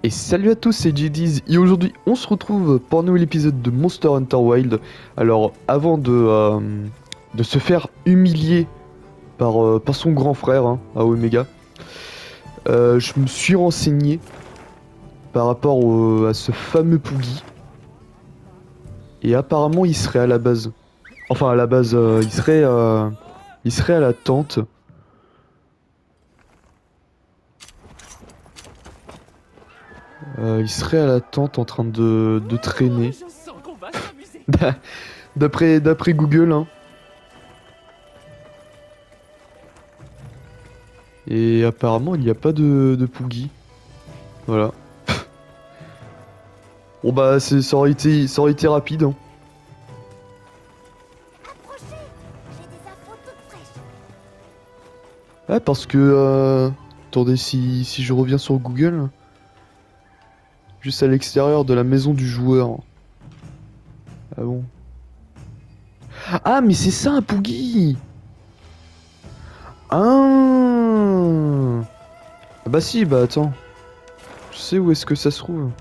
Et salut à tous, c'est JD's et aujourd'hui on se retrouve pour un nouvel épisode de Monster Hunter Wild. Alors avant de se faire humilier par son grand frère, hein, à Omega, je me suis renseigné par rapport à ce fameux Poogie. Et apparemment il serait à la base. Enfin à la base, il serait à la tente. Il serait à la tente en train de traîner. Je sens qu'on va s'amuser. D'après Google, hein. Et apparemment, il n'y a pas de Poogie. Voilà. Bon bah, ça aurait été rapide, hein. Approchez, j'ai des infos toutes fraîches. Ouais, parce que... attendez, si je reviens sur Google... Juste à l'extérieur de la maison du joueur. Ah bon. Ah, mais c'est ça un Poogie! Ah! Ah bah si, bah attends. Je sais où est-ce que ça se trouve.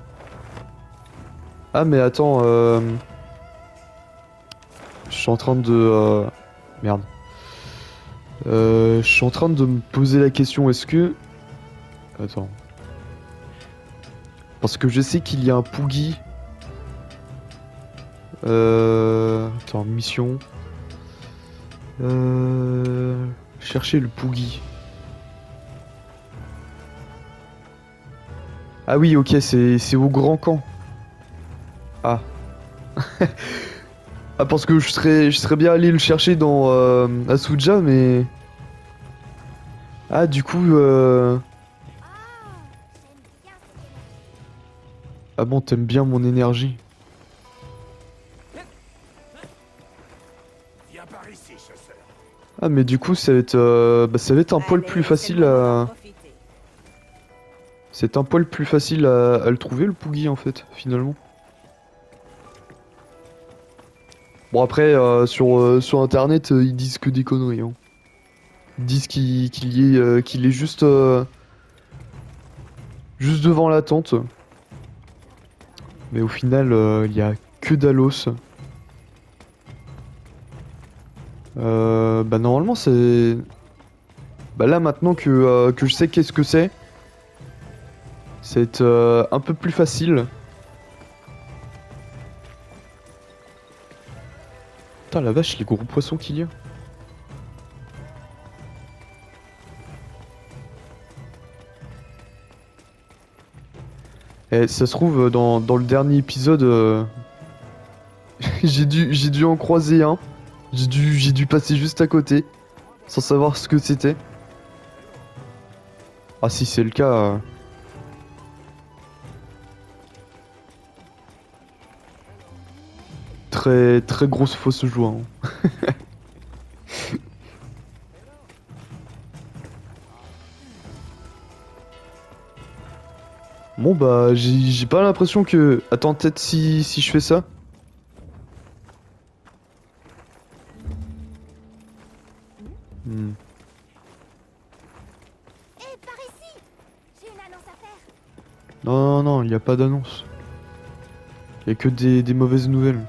Ah mais attends, je suis en train de... Merde. Je suis en train de me poser la question, est-ce que... Attends. Parce que je sais qu'il y a un Poogie. Attends, mission. Chercher le Poogie. Ah oui, ok, c'est au Grand Camp. Ah. Ah, parce que je serais bien allé le chercher dans Asuja, mais... Ah, du coup... Ah, j'aime bien cette énergie. Ah bon, t'aimes bien mon énergie. Viens par ici, chasseur. Ah, mais du coup, ça va être, bah, ça va être un poil plus facile à... C'est un poil plus facile à le trouver, le Poogie, en fait, finalement. Bon, après, sur Internet, ils disent que des conneries, hein. Ils disent qu'il est juste, juste devant la tente. Mais au final, il y a que Dalos. Bah, normalement, c'est... Bah, là, maintenant que je sais qu'est-ce que c'est un peu plus facile. Putain, la vache, les gros poissons qu'il y a. Et ça se trouve, dans le dernier épisode, j'ai dû en croiser un. J'ai dû passer juste à côté, sans savoir ce que c'était. Ah, si c'est le cas... très, très grosse fausse joie, hein. Bon bah j'ai pas l'impression que... Attends, peut-être si je fais ça. Hmm. Hé, par ici, j'ai une annonce à faire. Non, non, non, il n'y a pas d'annonce. Il y a que des mauvaises nouvelles.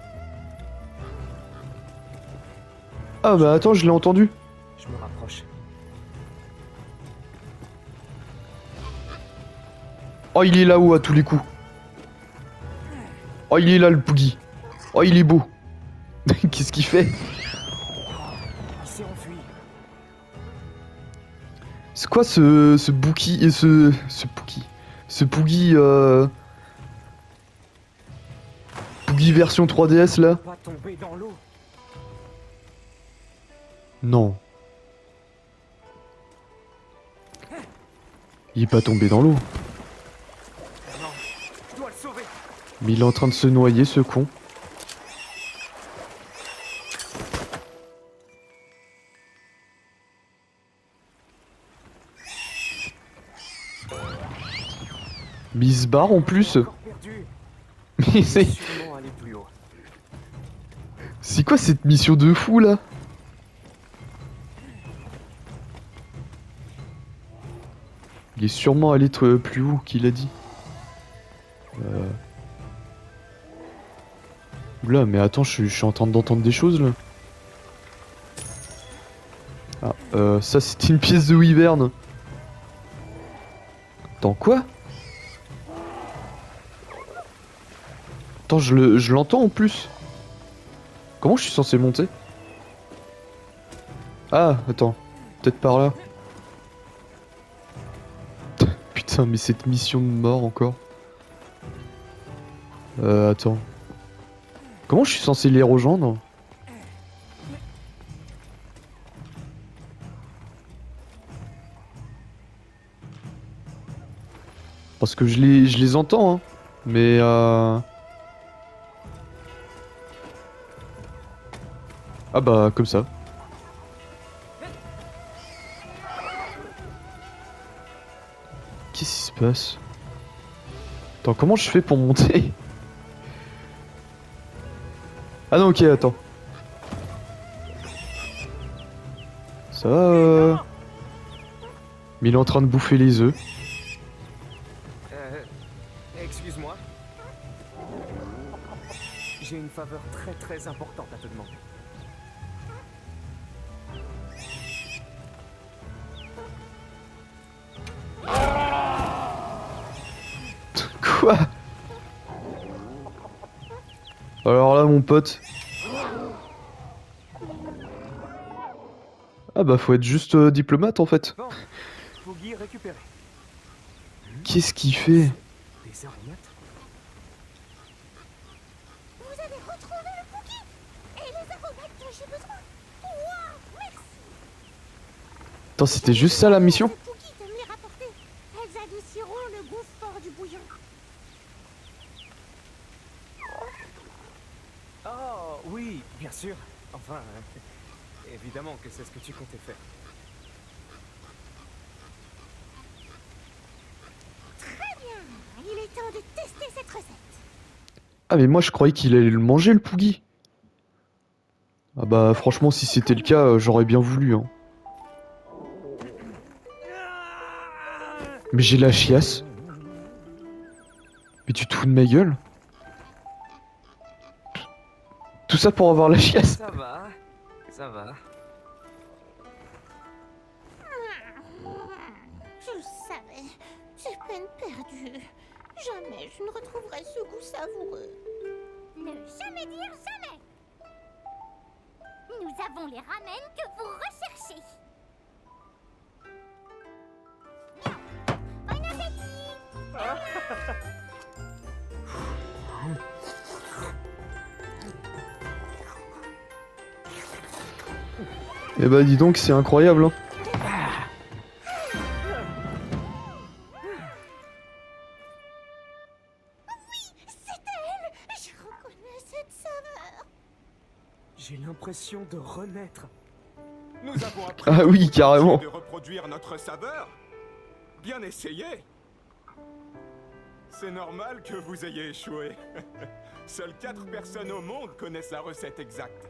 Ah bah attends, je l'ai entendu. Je me rapproche. Oh, il est là-haut à tous les coups. Oh, il est là le Poogie. Oh, il est beau. Qu'est-ce qu'il fait? Il s'est enfui. C'est quoi ce Bookie et ce Pookie? Ce Poogie Poogie version 3DS là? Pas tomber dans l'eau. Non. Il est pas tombé dans l'eau. Non, je dois le sauver. Mais il est en train de se noyer ce con. Mais il se barre en plus. Encore perdu. Mais Je vais sûrement aller plus haut. c'est quoi cette mission de fou là? Il est sûrement allé plus haut qu'il a dit. Oula, mais attends, je suis en train d'entendre des choses là. Ah, ça c'était une pièce de Wyvern. Attends, quoi? Attends, je l'entends en plus. Comment je suis censé monter? Ah, attends. Peut-être par là. Putain, mais cette mission de mort encore. Attends. Comment je suis censé les rejoindre? Parce que je les entends, hein. Mais ah bah, comme ça. Qu'est-ce qui se passe? Attends, comment je fais pour monter? Ah non, ok, attends. Ça va, Mais il est en train de bouffer les œufs. Excuse-moi. J'ai une faveur très importante à te demander. Quoi? Alors là, mon pote. Ah bah, faut être juste diplomate en fait. Bon, Poogie récupéré. Qu'est-ce qu'il fait? Des aromates? Vous avez retrouvé le Poogie et les aromates dont j'ai besoin. Waouh, merci. Attends, c'était juste ça la mission? Le Poogie de me les rapporter. Elles adouciront le goût fort du bouillon. Oh, oui, bien sûr. Enfin, évidemment que c'est ce que tu comptais faire. Très bien. Il est temps de tester cette recette. Ah mais moi je croyais qu'il allait le manger le Poogie. Ah bah franchement si c'était le cas j'aurais bien voulu hein. Mais j'ai la chiasse. Mais tu te fous de ma gueule? Tout ça pour avoir la chiasse? Ça va, ça va. Je le savais. J'ai peine perdue. Jamais je ne retrouverai ce goût savoureux. Ne jamais dire jamais. Nous avons les ramen que vous recherchez. Bon appétit. Eh bah dis donc c'est incroyable hein. Je reconnais cette saveur. J'ai l'impression de renaître. Nous avons appris Ah oui carrément. de reproduire notre saveur. Bien essayé. C'est normal que vous ayez échoué. Seules 4 personnes au monde connaissent la recette exacte.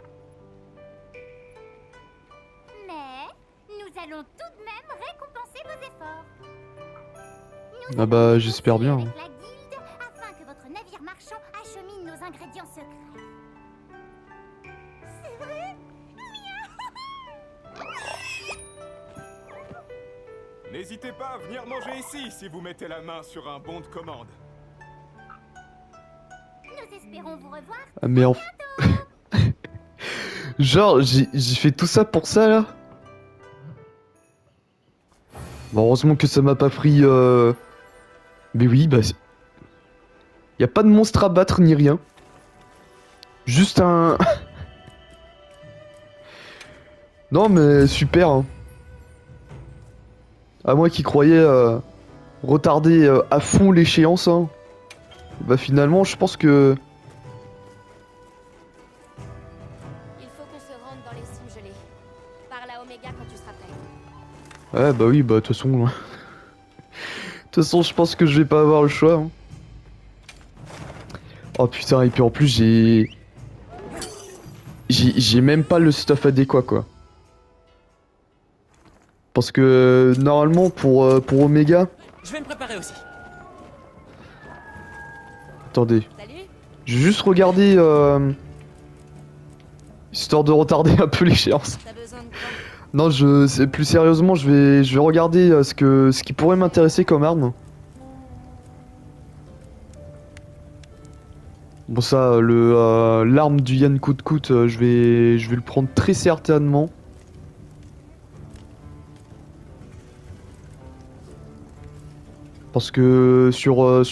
Mais nous allons tout de même récompenser vos efforts. Ah bah j'espère bien. Avec la guilde afin que votre navire marchand achemine nos ingrédients secrets. C'est vrai? N'hésitez pas à venir manger ici si vous mettez la main sur un bon de commande. Nous espérons vous revoir. Ah mais en... Genre j'ai fait tout ça pour ça là? Bon heureusement que ça m'a pas pris Mais oui bah... Y a pas de monstre à battre ni rien. Juste un... Non mais super hein. À moi qui croyais retarder à fond l'échéance hein. Bah finalement je pense que... Il faut qu'on se rende dans les cimes gelées. Parle à Omega quand tu seras prêt. Ouais bah oui bah de toute façon... De toute façon je pense que je vais pas avoir le choix hein. Oh putain et puis en plus j'ai même pas le stuff adéquat quoi. Parce que normalement pour Omega... Je vais me préparer aussi. Attendez. Salut. Je vais juste regarder... histoire de retarder un peu l'échéance. T'as besoin de quoi? Non, plus sérieusement, je vais regarder ce qui pourrait m'intéresser comme arme. Bon ça, l'arme du Yann Kout-Kout, je vais le prendre très certainement. Parce que sur...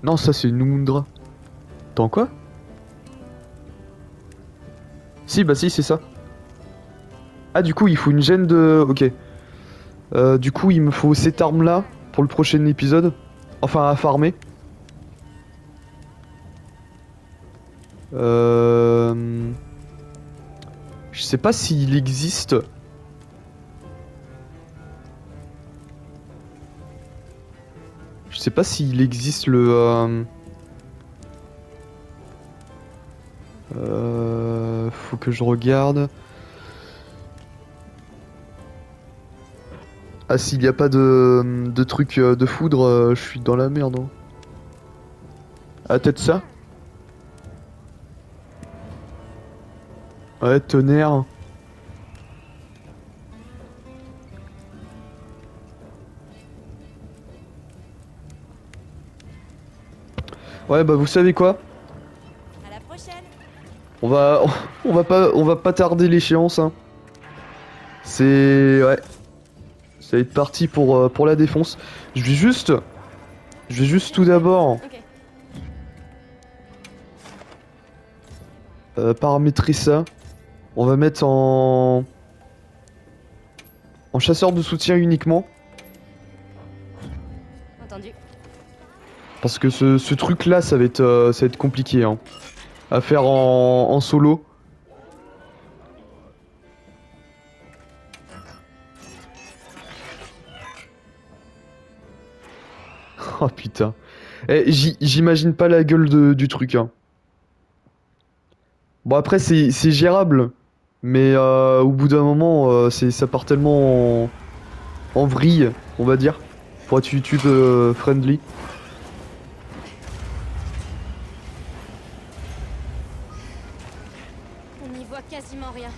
Non, ça c'est une Numundra. Attends, quoi? Si, bah si, c'est ça. Ah, du coup, il faut une gêne de... Ok. Du coup, il me faut cette arme-là pour le prochain épisode. Enfin, à farmer. Je sais pas s'il existe. Je sais pas s'il existe le... faut que je regarde. Ah, s'il n'y a pas de truc de foudre, je suis dans la merde. Hein. Ah, peut-être ça? Ouais, tonnerre. Ouais, bah vous savez quoi? À la prochaine. On va pas tarder l'échéance. Hein. C'est... Ouais. Ça va être parti pour la défonce. Je vais juste tout d'abord Ok. paramétrer ça. On va mettre en chasseur de soutien uniquement. Entendu. Parce que ce truc là ça va être compliqué hein, à faire en solo. Oh putain. Eh, j'imagine pas la gueule du truc hein. Bon après c'est gérable. Mais au bout d'un moment ça part tellement en vrille on va dire. Pour être YouTube friendly. On n'y voit quasiment rien.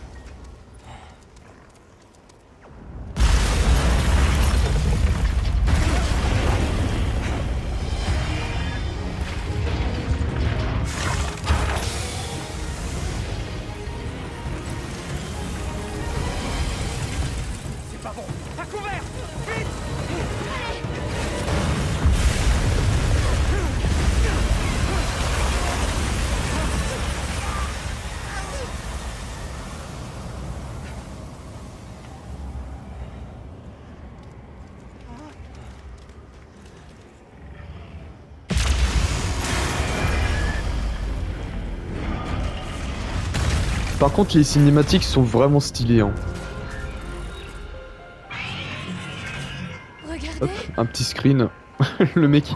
C'est pas bon. À couvert! Vite! Par contre les cinématiques sont vraiment stylées hein. Regardez. Hop, un petit screen. Le mec.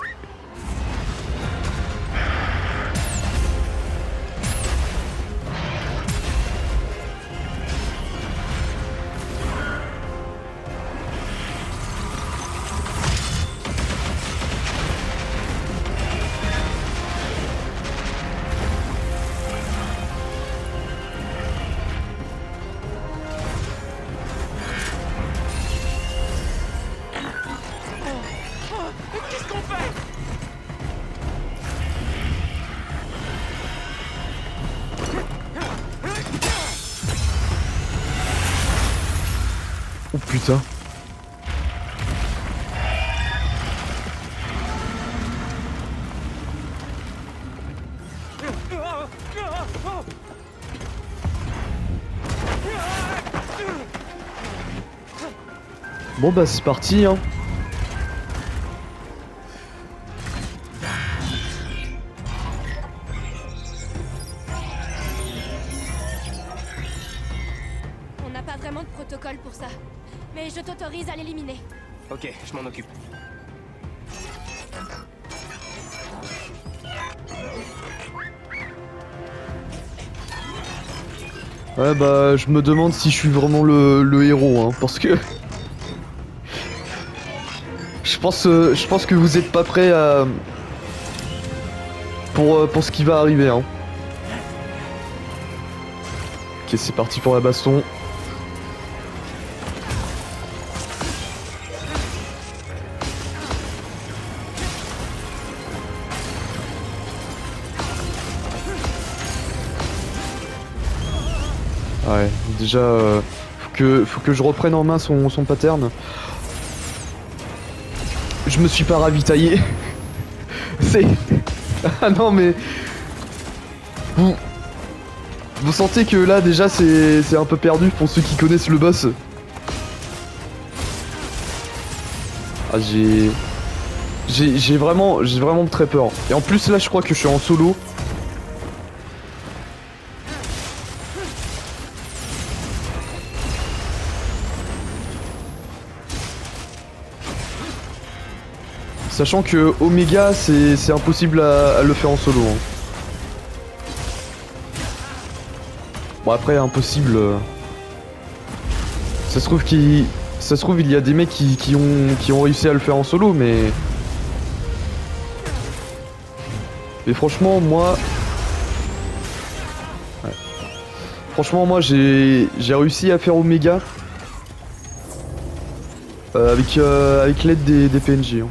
Qu'est-ce qu'on fait? Oh putain. Bon bah c'est parti hein. On n'a pas vraiment de protocole pour ça. Mais je t'autorise à l'éliminer. Ok, je m'en occupe. Ouais bah je me demande si je suis vraiment le héros hein, parce que je pense que vous êtes pas prêts pour ce qui va arriver. Hein. Ok, c'est parti pour la baston. Ouais, déjà, faut que je reprenne en main son pattern. Je me suis pas ravitaillé. C'est... Ah non mais... Vous sentez que là déjà c'est un peu perdu pour ceux qui connaissent le boss. Ah j'ai vraiment très peur. Et en plus là je crois que je suis en solo. Sachant que Omega c'est impossible à le faire en solo. Hein. Bon après impossible. Ça se trouve il y a des mecs qui ont réussi à le faire en solo mais. Mais franchement moi. Ouais. Franchement moi j'ai réussi à faire Omega. Avec l'aide des PNJ. Hein.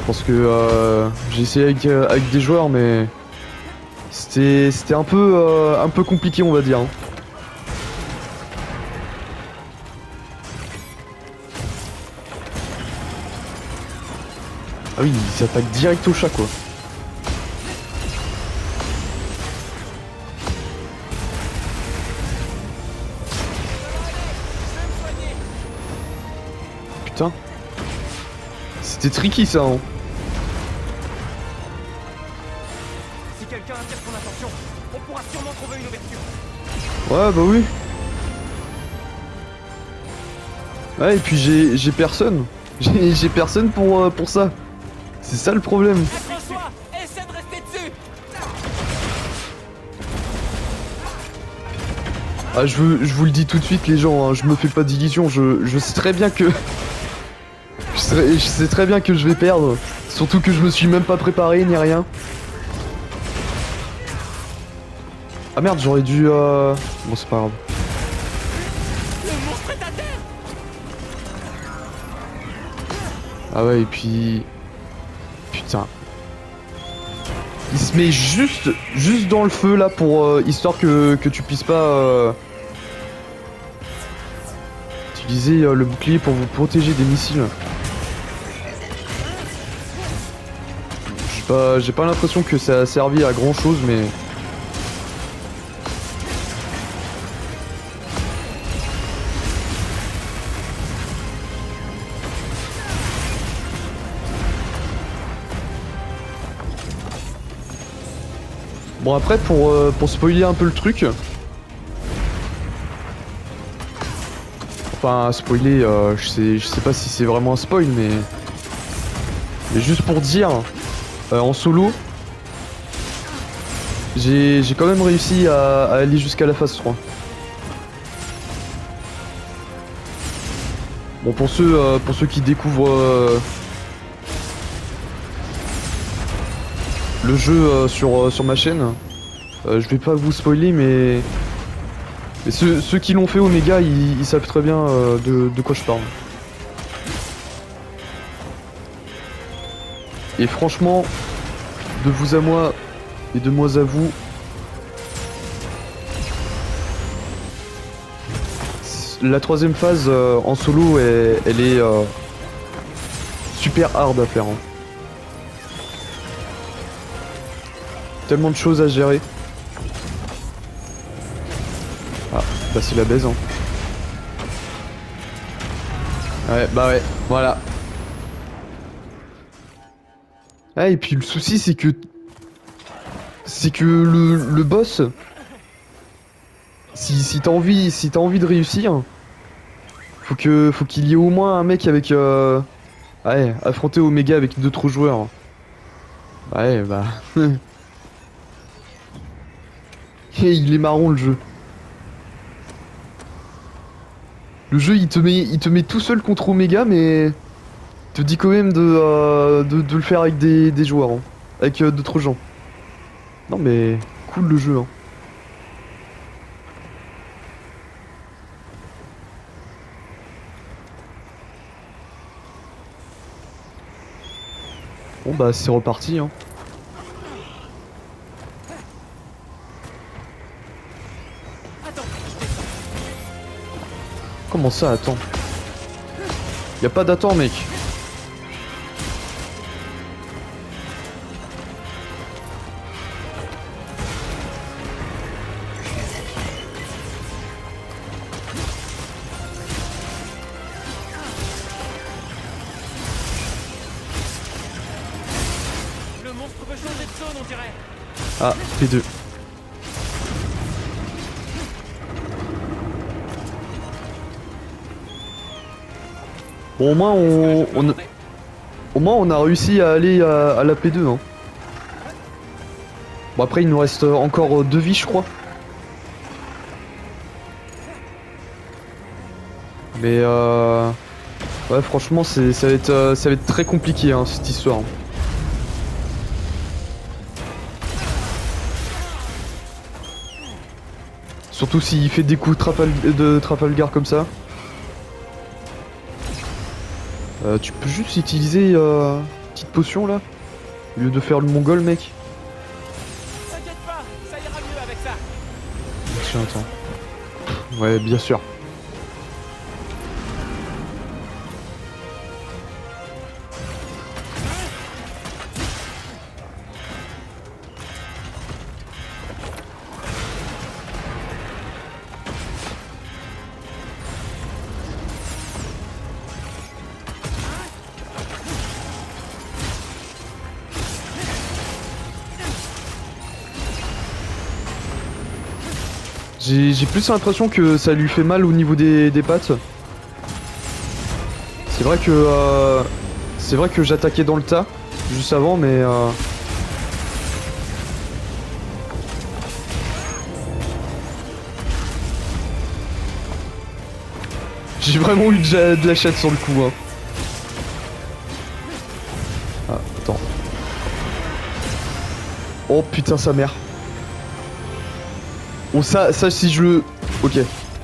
Parce que j'ai essayé avec des joueurs mais c'était un peu compliqué on va dire. Hein. Ah oui, il s'attaque direct au chat quoi. Putain. C'était tricky ça hein. Si quelqu'un attire son attention, on pourra sûrement trouver une ouverture. Ouais bah oui. Ouais et puis j'ai personne. J'ai personne pour ça. C'est ça le problème. Accroche-toi, essaie de rester dessus. Ah je vous le dis tout de suite les gens, hein, je me fais pas d'illusions, je sais très bien que... je sais très bien que je vais perdre. Surtout que je me suis même pas préparé ni rien. Ah merde j'aurais dû... Bon c'est pas grave. Le monstre est à terre. Ah ouais et puis... Putain. Il se met juste dans le feu là pour... histoire que tu puisses pas... utiliser le bouclier pour vous protéger des missiles. J'ai pas l'impression que ça a servi à grand chose mais... Bon après pour spoiler un peu le truc. Enfin spoiler, je sais pas si c'est vraiment un spoil mais juste pour dire, en solo, j'ai quand même réussi à aller jusqu'à la phase 3. Bon pour ceux qui découvrent le jeu sur ma chaîne, je vais pas vous spoiler mais ceux qui l'ont fait Omega ils savent très bien de quoi je parle. Et franchement, de vous à moi et de moi à vous, la troisième phase en solo elle est super hard à faire. Hein. Tellement de choses à gérer. Ah, bah c'est la baise hein. Ouais, bah ouais, voilà. Ah et puis le souci c'est que le boss, si t'as envie de réussir, faut qu'il y ait au moins un mec avec ouais, affronter Omega avec d'autres joueurs. Ouais bah et il est marron le jeu. Le jeu il te met tout seul contre Omega mais te dis quand même de le faire avec des joueurs, hein. Avec d'autres gens. Non mais cool le jeu, hein. Bon bah c'est reparti, hein. Comment ça, attends? Y a pas d'attends, mec. Le monstre veut changer de zone, on dirait. Ah, P2. Bon, au moins on a réussi à aller à la P2, hein. Bon après il nous reste encore 2 vies je crois. Mais ouais franchement ça va être très compliqué, hein, cette histoire. Surtout s'il fait des coups de Trafalgar comme ça. Tu peux juste utiliser petite potion là, au lieu de faire le mongol, mec. T'inquiète pas, ça ira mieux avec ça. Tiens, attends. Ouais, bien sûr. J'ai plus l'impression que ça lui fait mal au niveau des pattes. C'est vrai que j'attaquais dans le tas juste avant, mais j'ai vraiment eu de la chatte sur le coup, hein. Ah, attends. Oh putain sa mère. Oh ça si je le... Ok.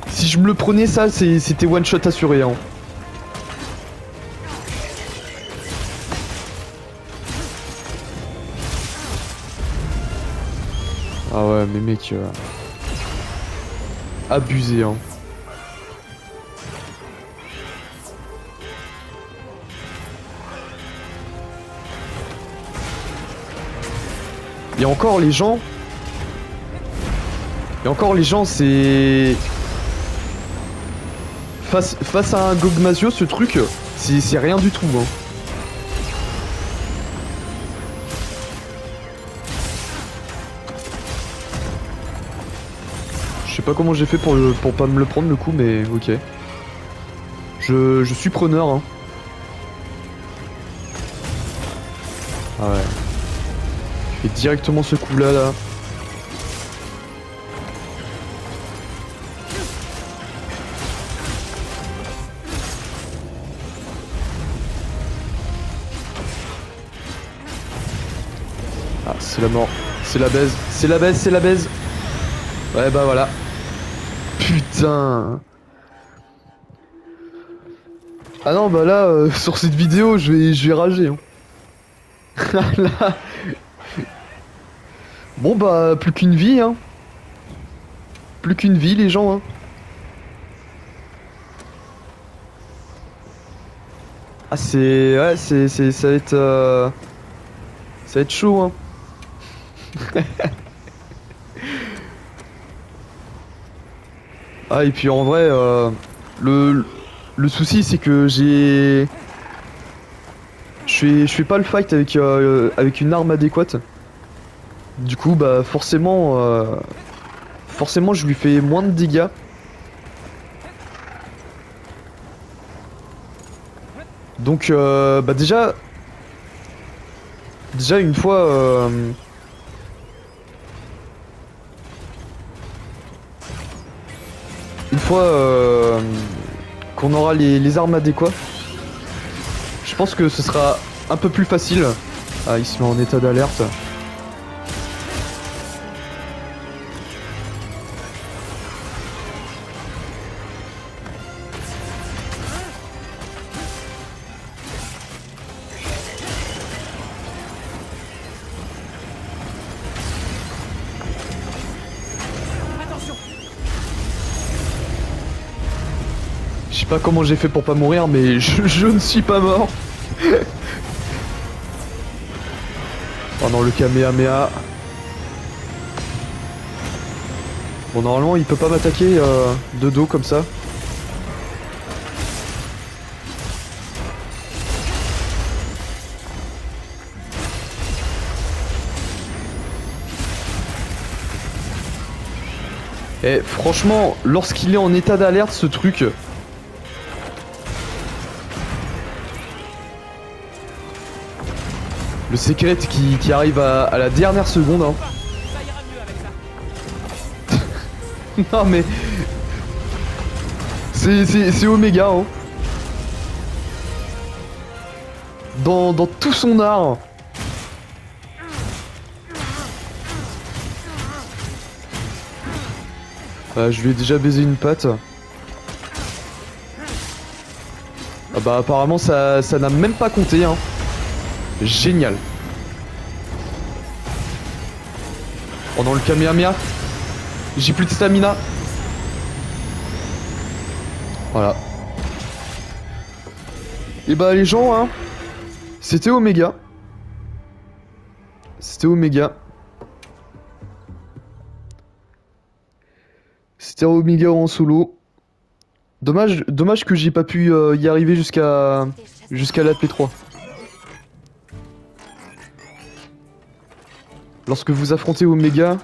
Si je me le prenais ça c'était one shot assuré, hein. Ah ouais mais mec... abusé, hein. Et encore les gens... Et encore les gens c'est... Face à un Gogmasio ce truc, c'est rien du tout, hein. Je sais pas comment j'ai fait pour pas me le prendre le coup, mais ok. Je suis preneur, hein. Ah ouais. Je fais directement ce coup là. Ah, c'est la mort. C'est la baise. C'est la baise, c'est la baise. Ouais, bah voilà. Putain. Ah non, bah là, sur cette vidéo, je vais rager, hein. Là. Bon, bah, plus qu'une vie, hein. Plus qu'une vie, les gens, hein. Ah, c'est... Ouais, ça va être... Ça va être chaud, hein. Ah et puis en vrai le souci c'est que je fais pas le fight avec une arme adéquate. Du coup bah forcément je lui fais moins de dégâts. Donc bah déjà une fois qu'on aura les armes adéquates, Je pense que ce sera un peu plus facile. Ah, il se met en état d'alerte. Attention. Je sais pas comment j'ai fait pour pas mourir, mais je ne suis pas mort. Oh non, le Kamehameha. Bon, normalement, il peut pas m'attaquer de dos comme ça. Et franchement, lorsqu'il est en état d'alerte, ce truc... Le secret qui arrive à la dernière seconde. Hein. Ça ira mieux avec ça. Non mais... C'est Oméga. Hein. Dans tout son art. Je lui ai déjà baisé une patte. Ah bah apparemment ça n'a même pas compté hein. Génial. Pendant le Kamehameha. J'ai plus de stamina. Voilà. Et bah les gens hein. C'était Oméga. C'était Oméga. C'était Oméga en solo. Dommage que j'ai pas pu y arriver jusqu'à la P3. Lorsque vous affrontez Oméga,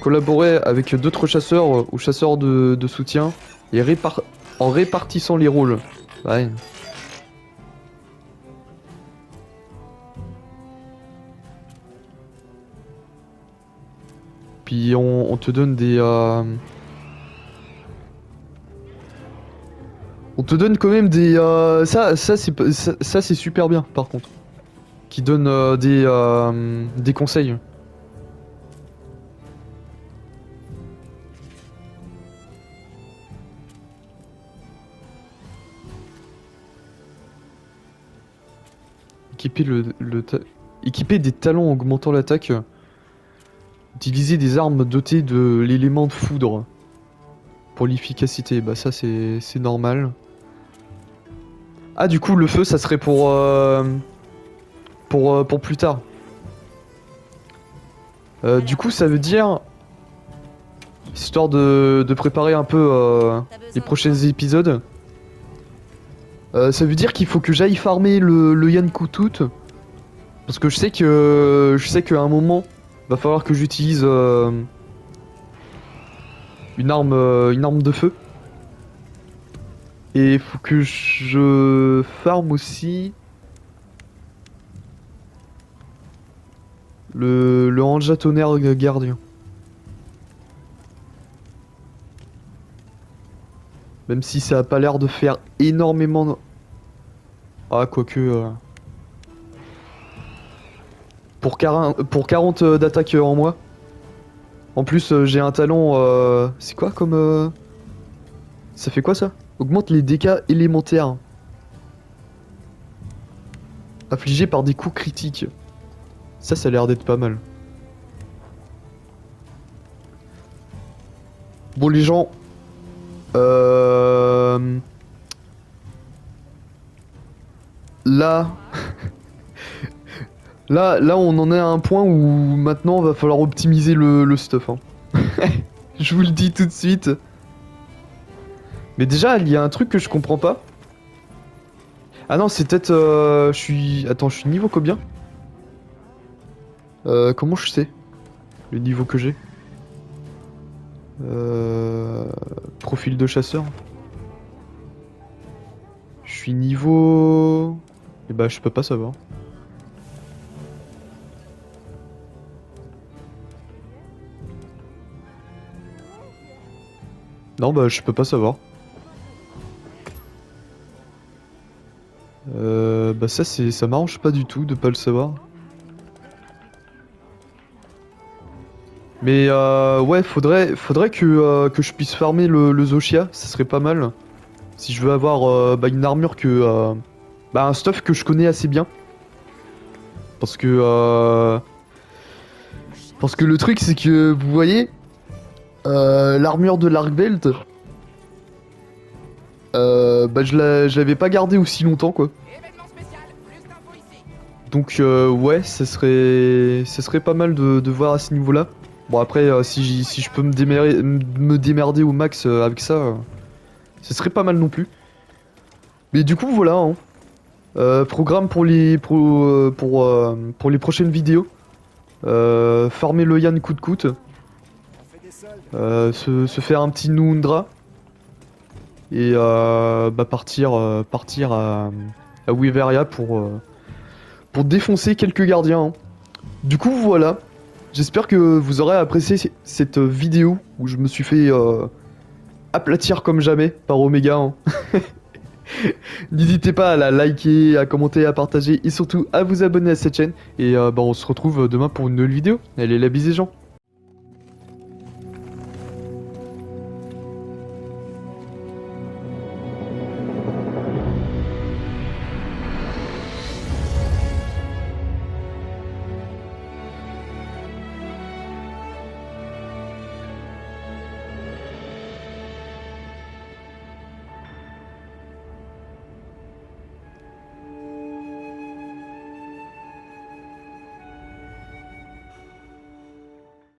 collaborez avec d'autres chasseurs ou chasseurs de soutien et en répartissant les rôles. Ouais. Puis on te donne des... On te donne quand même des... Ça c'est super bien par contre. Qui donne des conseils. Équiper des talents augmentant l'attaque. Utiliser des armes dotées de l'élément de foudre. Pour l'efficacité, bah ça c'est normal. Ah du coup le feu ça serait pour plus tard. Du coup ça veut dire, histoire de préparer un peu les prochains épisodes, ça veut dire qu'il faut que j'aille farmer le Yankutut. Parce que je sais qu'à un moment va falloir que j'utilise une arme de feu. Et il faut que je farme aussi le Hanja Tonnerre Gardien. Même si ça a pas l'air de faire énormément de... Ah, quoique... Pour 40 d'attaque en moi. En plus, j'ai un talent... C'est quoi comme... Ça fait quoi ça? Augmente les dégâts élémentaires. Affligés par des coups critiques. Ça a l'air d'être pas mal. Bon les gens... Là... là on en est à un point où maintenant va falloir optimiser le stuff. Hein. Je vous le dis tout de suite. Mais déjà il y a un truc que je comprends pas. Ah non c'est peut-être... je suis... Attends je suis niveau combien? Comment je sais le niveau que j'ai? Profil de chasseur. Je suis niveau... Eh bah je peux pas savoir. Non bah je peux pas savoir. Bah ça m'arrange pas du tout de pas le savoir. Mais ouais, faudrait que je puisse farmer le Zoshia, ça serait pas mal. Si je veux avoir bah, une armure bah, un stuff que je connais assez bien. Parce que le truc c'est que vous voyez l'armure de l'Arcbelt, bah je l'avais pas gardée aussi longtemps quoi. Donc ouais, ça serait pas mal de voir à ce niveau-là. Bon après si je peux me démerder au max avec ça, ce serait pas mal non plus. Mais du coup voilà, hein. Programme pour les prochaines vidéos. Farmer le Yann coûte coûte. Se faire un petit Nundra. Et bah partir à Wyveria pour défoncer quelques gardiens. Hein. Du coup voilà. J'espère que vous aurez apprécié cette vidéo où je me suis fait aplatir comme jamais par Omega. Hein. N'hésitez pas à la liker, à commenter, à partager et surtout à vous abonner à cette chaîne. Et bah on se retrouve demain pour une nouvelle vidéo. Allez la bise les gens.